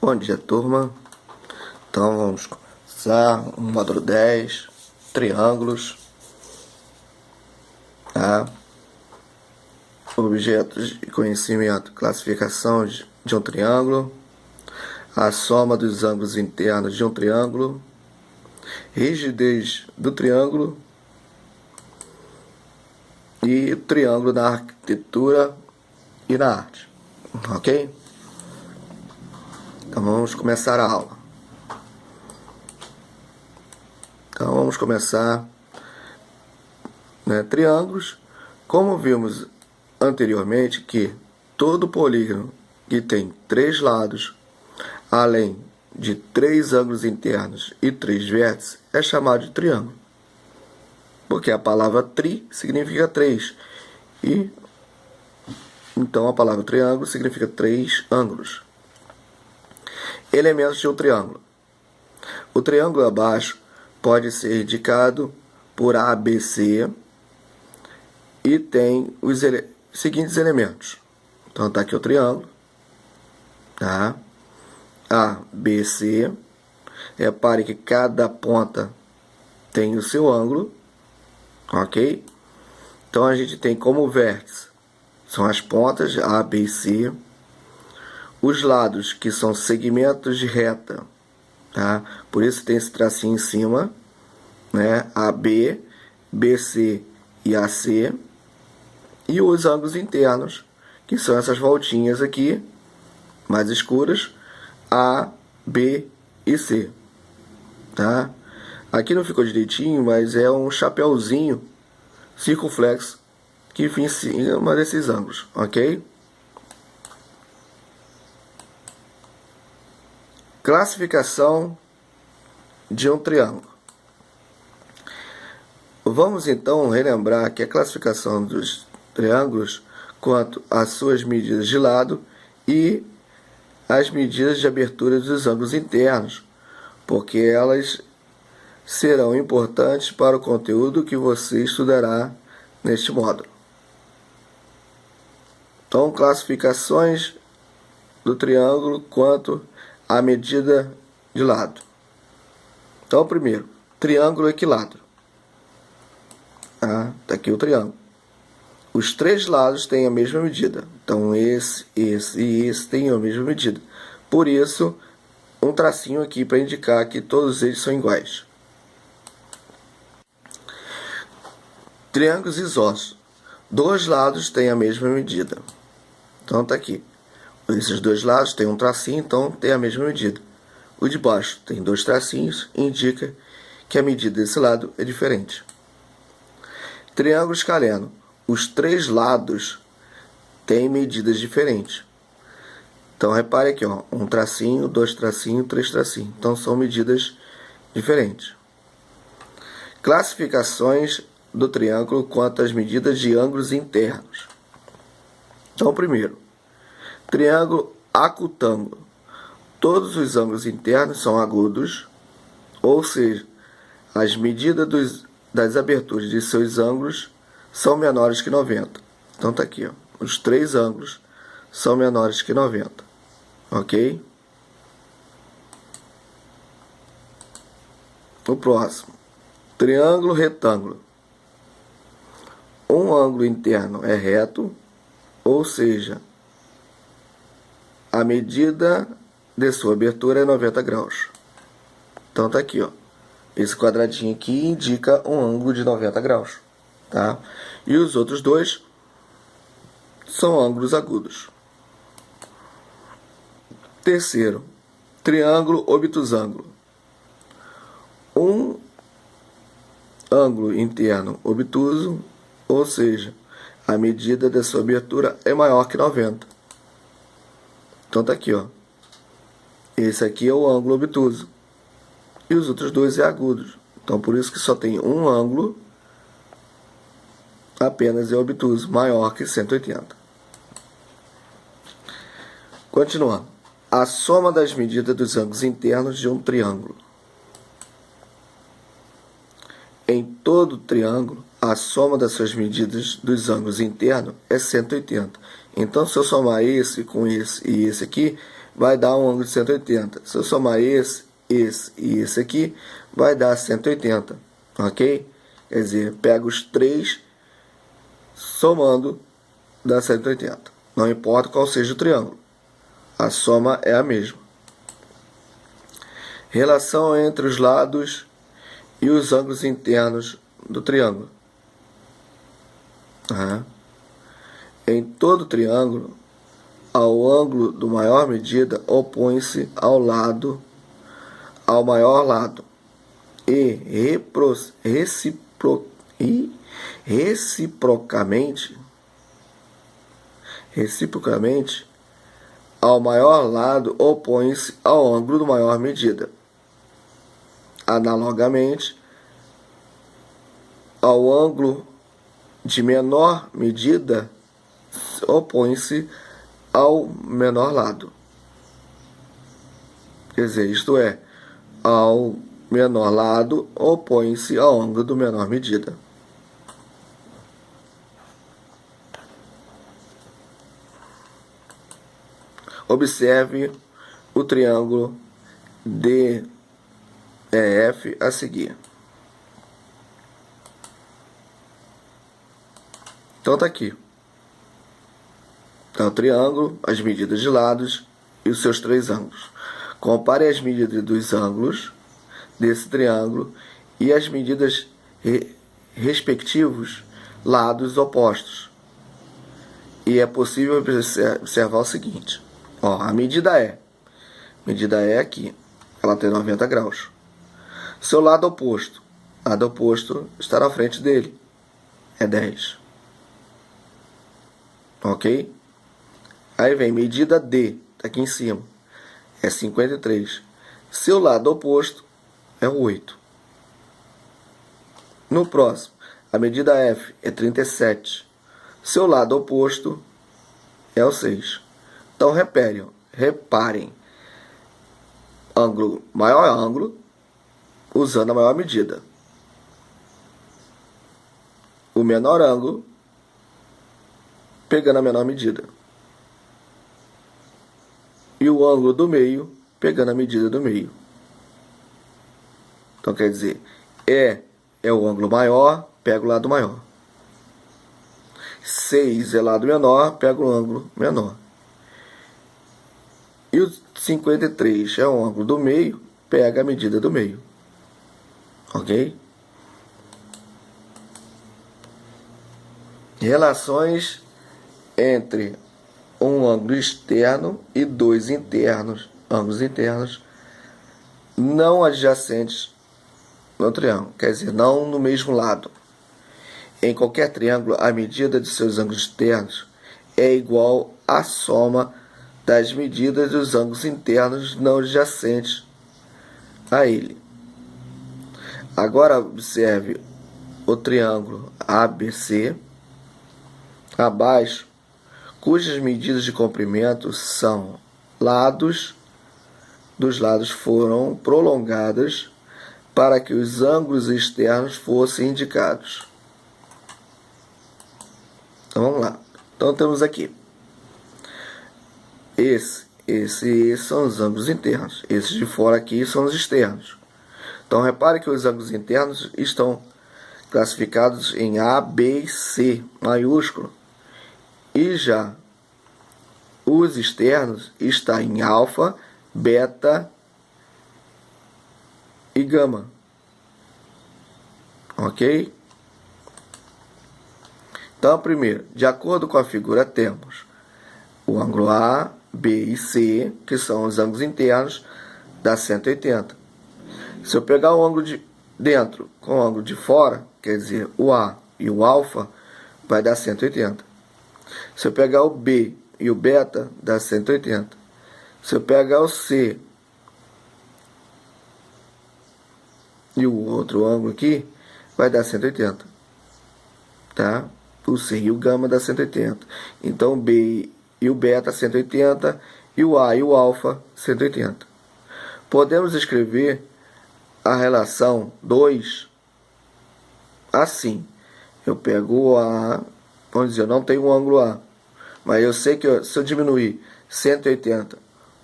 Bom dia, turma. Então vamos começar o módulo 10, triângulos, tá? Objetos de conhecimento, classificação de um triângulo, a soma dos ângulos internos de um triângulo, rigidez do triângulo e triângulo na arquitetura e na arte, ok? Então vamos começar a aula. Então vamos começar, triângulos. Como vimos anteriormente que todo polígono que tem 3 lados, além de 3 ângulos internos e 3 vértices, é chamado de triângulo. Porque a palavra tri significa 3. E então a palavra triângulo significa 3 ângulos. Elementos de um triângulo. O triângulo abaixo pode ser indicado por ABC e tem os seguintes elementos. Então está aqui o triângulo, tá? ABC. Repare que cada ponta tem o seu ângulo, ok? Então a gente tem como vértice, são as pontas A, B e C. Os lados, que são segmentos de reta, tá? Por isso tem esse tracinho em cima, né? AB, BC e AC. E os ângulos internos, que são essas voltinhas aqui, mais escuras, A, B e C, tá? Aqui não ficou direitinho, mas é um chapéuzinho circunflexo que fica em cima desses ângulos, ok? Classificação de um triângulo. Vamos então relembrar que a classificação dos triângulos quanto às suas medidas de lado e as medidas de abertura dos ângulos internos, porque elas serão importantes para o conteúdo que você estudará neste módulo. Então, classificações do triângulo quanto à medida de lado. Então, primeiro, triângulo equilátero. Está aqui o triângulo. Os 3 lados têm a mesma medida. Então, esse e esse têm a mesma medida. Por isso, um tracinho aqui para indicar que todos eles são iguais. Triângulos isóscelos. 2 lados têm a mesma medida. Então, está aqui. Esses 2 lados têm um tracinho, então tem a mesma medida. O de baixo tem 2 tracinhos e indica que a medida desse lado é diferente. Triângulo escaleno. Os 3 lados têm medidas diferentes. Então, repare aqui, ó, um tracinho, 2 tracinhos, 3 tracinhos. Então, são medidas diferentes. Classificações do triângulo quanto às medidas de ângulos internos. Então, primeiro, triângulo acutângulo. Todos os ângulos internos são agudos, ou seja, as medidas das aberturas de seus ângulos são menores que 90. Então está aqui, ó, os 3 ângulos são menores que 90, ok? O próximo, triângulo retângulo. Um ângulo interno é reto, ou seja, a medida de sua abertura é 90 graus. Então está aqui, ó. Esse quadradinho aqui indica um ângulo de 90 graus. Tá? E os outros 2 são ângulos agudos. Terceiro, triângulo obtusângulo. Um ângulo interno obtuso, ou seja, a medida da sua abertura é maior que 90. Então tá aqui, ó. Esse aqui é o ângulo obtuso. E os outros 2 é agudos. Então por isso que só tem um ângulo apenas é obtuso, maior que 180. Continuando. A soma das medidas dos ângulos internos de um triângulo. Em todo triângulo, a soma das suas medidas dos ângulos internos é 180. Então, se eu somar esse com esse e esse aqui, vai dar um ângulo de 180. Se eu somar esse e esse aqui, vai dar 180, ok? Quer dizer, pega os três, somando, dá 180. Não importa qual seja o triângulo, a soma é a mesma. Relação entre os lados e os ângulos internos do triângulo. Em todo triângulo, ao ângulo do maior medida opõe-se ao maior lado e reciprocamente ao maior lado opõe-se ao ângulo do maior medida. Analogamente, ao ângulo de menor medida opõe-se ao menor lado. Quer dizer, isto é, ao menor lado opõe-se ao ângulo do menor medida. Observe o triângulo DEF a seguir. Então está aqui. Está o triângulo, as medidas de lados e os seus três ângulos. Compare as medidas dos ângulos desse triângulo e as medidas respectivos lados opostos. E é possível observar o seguinte. A medida é aqui, ela tem 90 graus. Seu lado oposto está na frente dele, é 10. Ok? Aí vem medida D, tá aqui em cima, é 53. Seu lado oposto é 8. No próximo, a medida F é 37. Seu lado oposto é o 6. Então, reparem, maior ângulo, usando a maior medida. O menor ângulo, pegando a menor medida. E o ângulo do meio, pegando a medida do meio. Então, quer dizer, é o ângulo maior, pega o lado maior. 6 é lado menor, pega o ângulo menor. E o 53 é o ângulo do meio, pega a medida do meio. Ok? Relações entre um ângulo externo e dois ângulos internos não adjacentes no triângulo, quer dizer, não no mesmo lado. Em qualquer triângulo, a medida de seus ângulos externos é igual à soma das medidas dos ângulos internos não adjacentes a ele. Agora observe o triângulo ABC abaixo, cujas medidas de comprimento são dos lados foram prolongadas para que os ângulos externos fossem indicados. Então vamos lá. Então temos aqui esses são os ângulos internos. Esses de fora aqui são os externos. Então repare que os ângulos internos estão classificados em A, B e C maiúsculo. E já os externos estão em alfa, beta e gama. Ok? Então, primeiro, de acordo com a figura, temos o ângulo A, B e C, que são os ângulos internos, dá 180. Se eu pegar o ângulo de dentro com o ângulo de fora, quer dizer, o A e o alfa, vai dar 180. Se eu pegar o B e o beta, dá 180. Se eu pegar o C e o outro ângulo aqui, vai dar 180. Tá? O C e o gama dá 180. Então o B e o beta 180 e o A e o alfa 180. Podemos escrever a relação 2 assim. Eu pego o A, vamos dizer, eu não tenho um ângulo A, mas eu sei que se eu diminuir 180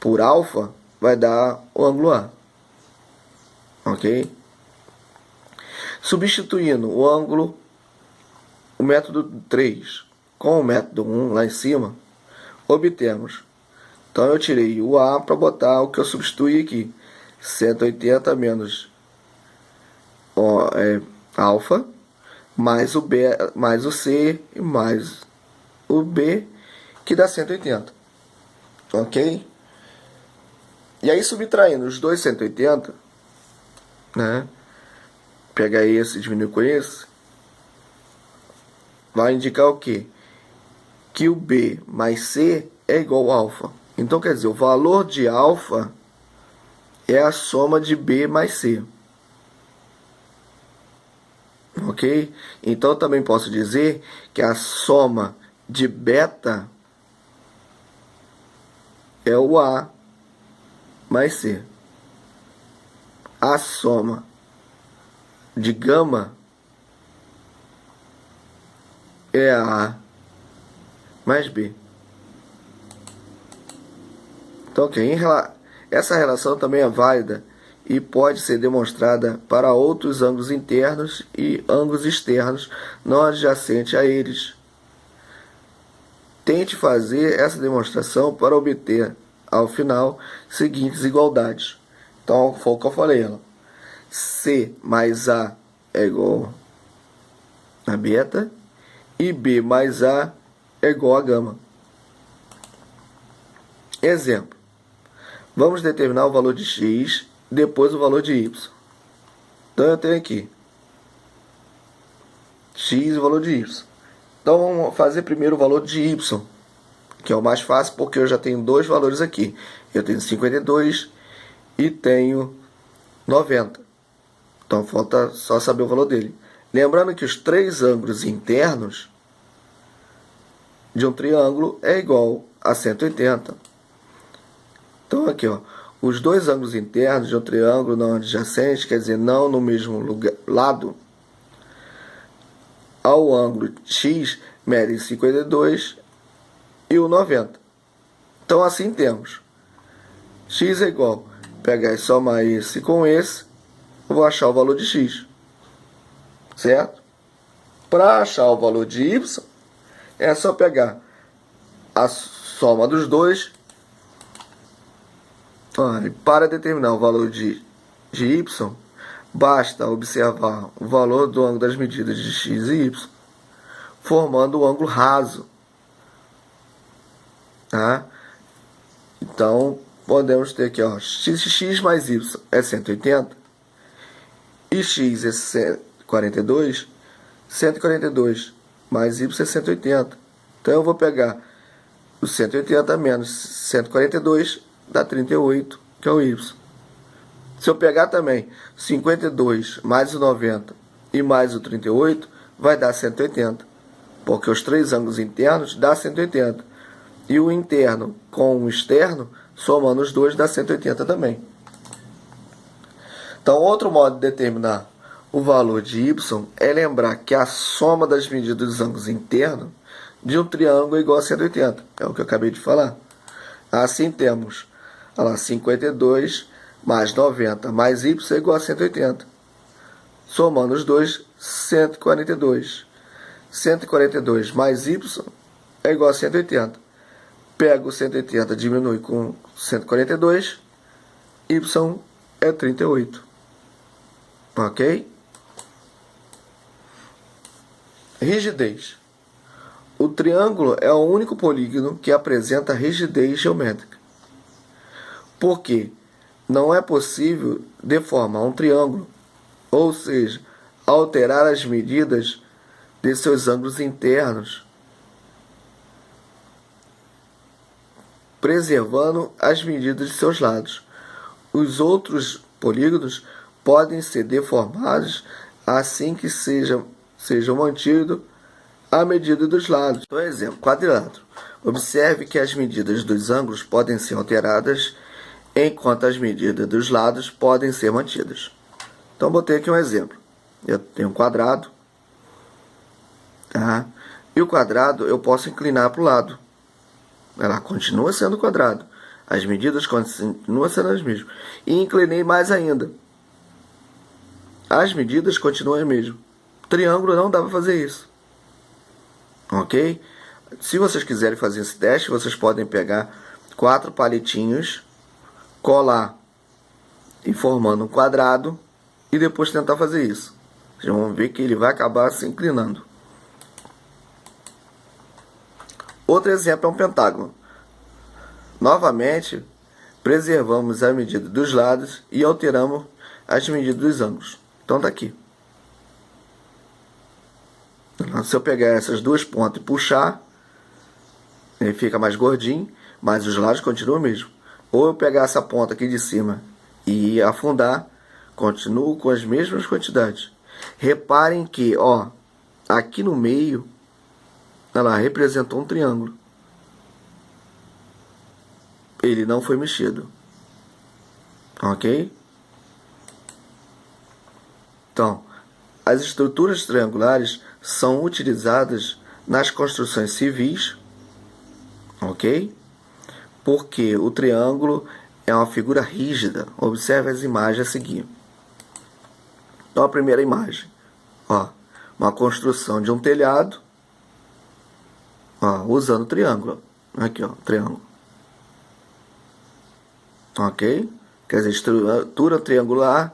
por alfa vai dar o ângulo A. Ok? Substituindo o método 3 com o método 1 lá em cima, obtemos. Então eu tirei o A para botar o que eu substituí aqui. 180 menos alfa, mais o B, mais o C e mais o B, que dá 180. Ok? E aí, subtraindo os dois 180, né? Pega esse e diminui com esse, vai indicar o quê? Que o B mais C é igual a alfa. Então, quer dizer, o valor de alfa é a soma de B mais C. Ok? Então, eu também posso dizer que a soma de beta é o A mais C. A soma de gama é A mais B. Então, ok, essa relação também é válida e pode ser demonstrada para outros ângulos internos e ângulos externos não adjacentes a eles. Tente fazer essa demonstração para obter, ao final, seguintes igualdades. Então, foi o que eu falei, ó. C mais A é igual a beta e B mais A é igual a gama. Exemplo. Vamos determinar o valor de x, depois o valor de y. Então eu tenho aqui x e o valor de y. Então vamos fazer primeiro o valor de y, que é o mais fácil porque eu já tenho dois valores aqui. Eu tenho 52 e tenho 90. Então falta só saber o valor dele. Lembrando que os três ângulos internos de um triângulo é igual a 180. Então aqui, ó, os dois ângulos internos de um triângulo não adjacente, quer dizer, não no mesmo lado, ao ângulo x medem 52 e o 90. Então assim temos x é igual, pegar e somar esse com esse, eu vou achar o valor de x, certo? Para achar o valor de y, é só pegar a soma dos dois. Para determinar o valor de y, basta observar o valor do ângulo das medidas de x e y, formando o ângulo raso. Tá? Então, podemos ter aqui, ó, x mais y é 180, e x é 142, 142 mais y é 180. Então, eu vou pegar o 180 menos 142, dá 38, que é o y. Se eu pegar também 52 mais o 90 e mais o 38, vai dar 180. Porque os três ângulos internos dá 180. E o interno com o externo, somando os dois, dá 180 também. Então, outro modo de determinar o valor de y é lembrar que a soma das medidas dos ângulos internos de um triângulo é igual a 180. É o que eu acabei de falar. Assim temos 52 mais 90 mais y é igual a 180. Somando os dois, 142. 142 mais y é igual a 180. Pego o 180, diminui com 142, y é 38. Ok? Rigidez. O triângulo é o único polígono que apresenta rigidez geométrica. Porque não é possível deformar um triângulo, ou seja, alterar as medidas de seus ângulos internos, preservando as medidas de seus lados. Os outros polígonos podem ser deformados assim que sejam mantidos a medida dos lados. Por exemplo, quadrilátero. Observe que as medidas dos ângulos podem ser alteradas, enquanto as medidas dos lados podem ser mantidas. Então, botei aqui um exemplo. Eu tenho um quadrado, tá? E o quadrado eu posso inclinar para o lado. Ela continua sendo quadrado. As medidas continuam sendo as mesmas. E inclinei mais ainda. As medidas continuam as mesmas. Triângulo não dá para fazer isso. Ok? Se vocês quiserem fazer esse teste, vocês podem pegar 4 palitinhos, colar e formando um quadrado e depois tentar fazer isso. Vocês vão ver que ele vai acabar se inclinando. Outro exemplo é um pentágono. Novamente, preservamos a medida dos lados e alteramos as medidas dos ângulos. Então tá aqui. Se eu pegar essas duas pontas e puxar, ele fica mais gordinho, mas os lados continuam mesmo. Ou eu pegar essa ponta aqui de cima e afundar, continuo com as mesmas quantidades. Reparem que, ó, aqui no meio, olha lá, representou um triângulo. Ele não foi mexido. Ok? Então, as estruturas triangulares são utilizadas nas construções civis, ok? Porque o triângulo é uma figura rígida. Observe as imagens a seguir. Então, a primeira imagem, ó, uma construção de um telhado, ó, usando triângulo. Aqui, ó, triângulo. Ok? Quer dizer, estrutura triangular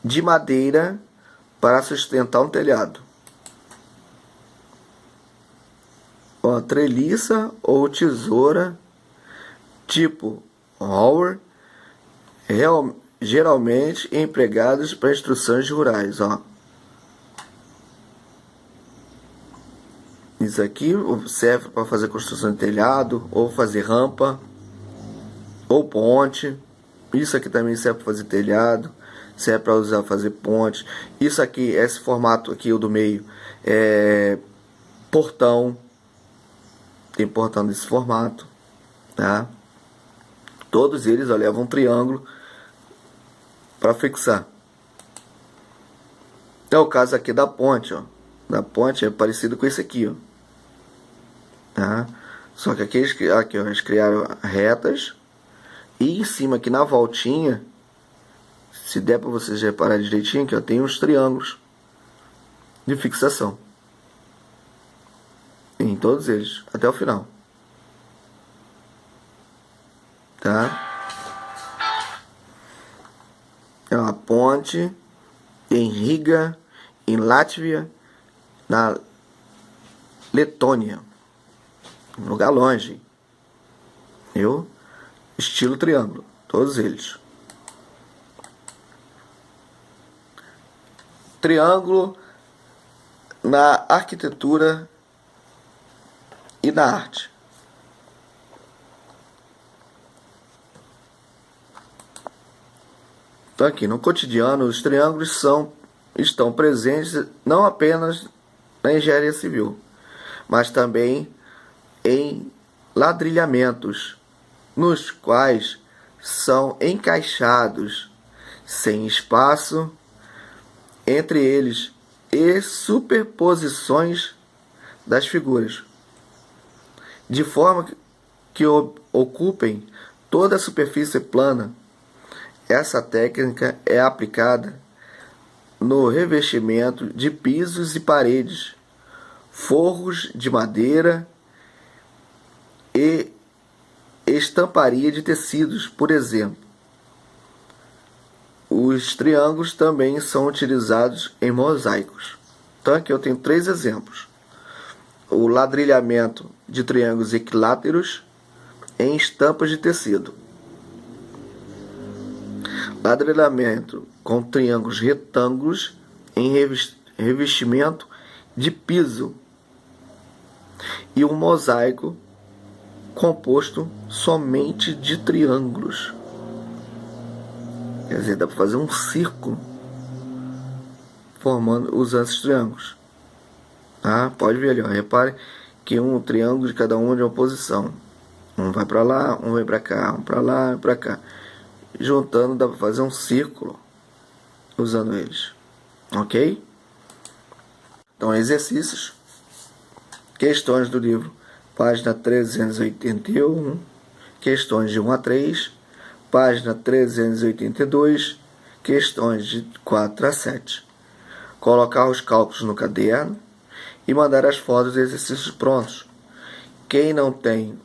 de madeira para sustentar um telhado. Ó, treliça ou tesoura tipo rower, geralmente empregados para instruções rurais. Ó. Isso aqui serve para fazer construção de telhado, ou fazer rampa, ou ponte. Isso aqui também serve para fazer telhado, serve para usar fazer ponte. Isso aqui, esse formato aqui, o do meio, é portão. Tem portão nesse formato, tá? Todos eles, ó, levam um triângulo para fixar. É o caso aqui da ponte, ó. Da ponte é parecido com esse aqui, ó. Tá? Só que aqui eles criaram retas. E em cima aqui na voltinha, se der para vocês reparar direitinho, aqui, ó, tem uns triângulos de fixação. Em todos eles, até o final. Tá? É uma ponte em Riga, em Látvia, na Letônia. Um lugar longe. Viu? Estilo triângulo. Todos eles. Triângulo na arquitetura e na arte. Então aqui no cotidiano os triângulos estão presentes não apenas na engenharia civil, mas também em ladrilhamentos, nos quais são encaixados sem espaço entre eles e superposições das figuras, de forma que ocupem toda a superfície plana. Essa técnica é aplicada no revestimento de pisos e paredes, forros de madeira e estamparia de tecidos, por exemplo. Os triângulos também são utilizados em mosaicos. Então aqui eu tenho 3 exemplos. O ladrilhamento de triângulos equiláteros em estampas de tecido. Ladrilhamento com triângulos retângulos em revestimento de piso. E um mosaico composto somente de triângulos. Quer dizer, dá para fazer um círculo usando esses triângulos. Tá? Pode ver ali, ó. Repare que um triângulo de cada um de uma posição. Um vai para lá, um vai para cá, um para lá e para cá. Juntando dá para fazer um círculo usando eles. Ok? Então, exercícios. Questões do livro, página 381, questões de 1 a 3, página 382, questões de 4 a 7. Colocar os cálculos no caderno e mandar as fotos dos exercícios prontos. Quem não tem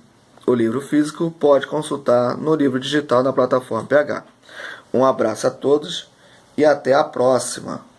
o livro físico pode consultar no livro digital na plataforma PH. Um abraço a todos e até a próxima!